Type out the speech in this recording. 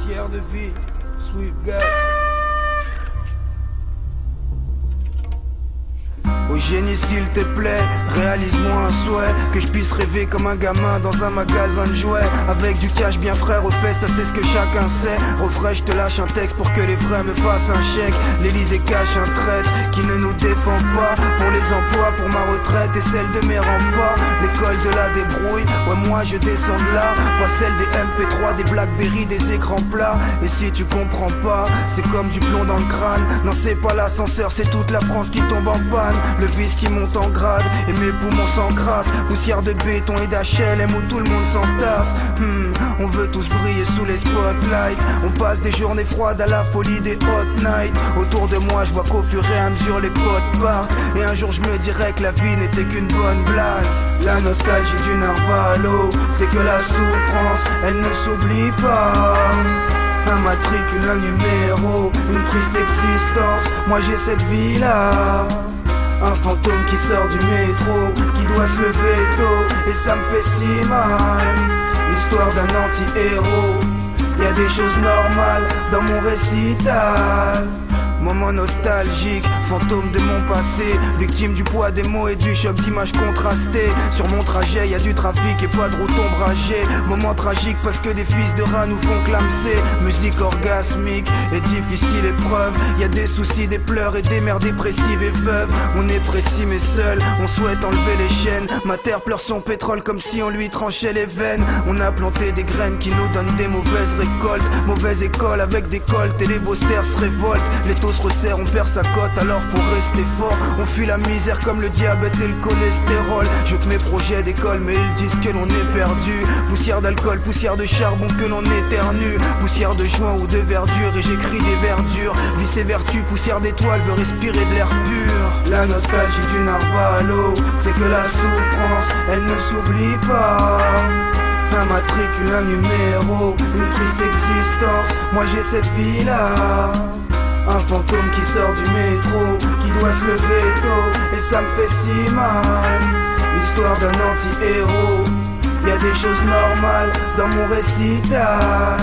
poussière de vie, Swift God. Au génie s'il te plaît, réalise-moi un souhait, que je puisse rêver comme un gamin dans un magasin de jouets. Avec du cash bien frais refait, ça c'est ce que chacun sait. Refrais, je te lâche un texte pour que les vrais me fassent un chèque. L'Élysée cache un traître qui ne nous défend pas. Pour les emplois, pour ma retraite et celle de mes remparts. L'école de la débrouille, ouais moi je descends de là. Pas celle des MP3, des Blackberry, des écrans plats. Et si tu comprends pas, c'est comme du plomb dans le crâne. Non c'est pas l'ascenseur, c'est toute la France qui tombe en panne. Le vice qui monte en grade et mes poumons s'encrassent. Poussière de béton et d'HLM où tout le monde s'entasse. On veut tous briller sous les spotlights. On passe des journées froides à la folie des hot nights. Autour de moi je vois qu'au fur et à mesure les potes partent. Et un jour je me dirais que la vie n'était qu'une bonne blague. La nostalgie du narvalo, c'est que la souffrance, elle ne s'oublie pas. Un matricule, un numéro, une triste existence. Moi j'ai cette vie là. Un fantôme qui sort du métro, qui doit se lever tôt, et ça me fait si mal. L'histoire d'un anti-héros, y'a des choses normales dans mon récital. Moment nostalgique, fantôme de mon passé, victime du poids des mots et du choc d'images contrastées. Sur mon trajet y'a du trafic et pas de route ombragée. Moment tragique parce que des fils de rats nous font clamser. Musique orgasmique et difficile épreuve. Y'a des soucis, des pleurs et des mères dépressives et veuves. On est précis mais seul, on souhaite enlever les chaînes. Ma terre pleure son pétrole comme si on lui tranchait les veines. On a planté des graines qui nous donnent des mauvaises récoltes. Mauvaise école avec des coltes et les bosserres se révoltent. Les taux se resserrent, on perd sa cote alors faut rester fort. On fuit la misère comme le diabète et le cholestérol. Je que mes projets d'école mais ils disent que l'on est perdu. Poussière d'alcool, poussière de charbon que l'on éternue. Poussière de joint ou de verdure et j'écris des verdures. Vice et vertu, poussière d'étoiles, veut respirer de l'air pur. La nostalgie du narvalo, c'est que la souffrance, elle ne s'oublie pas. Un matricule, un numéro, une triste existence. Moi j'ai cette vie là. Un fantôme qui sort du métro, qui doit se lever tôt, et ça me fait si mal. L'histoire d'un anti-héros, y'a des choses normales dans mon récital.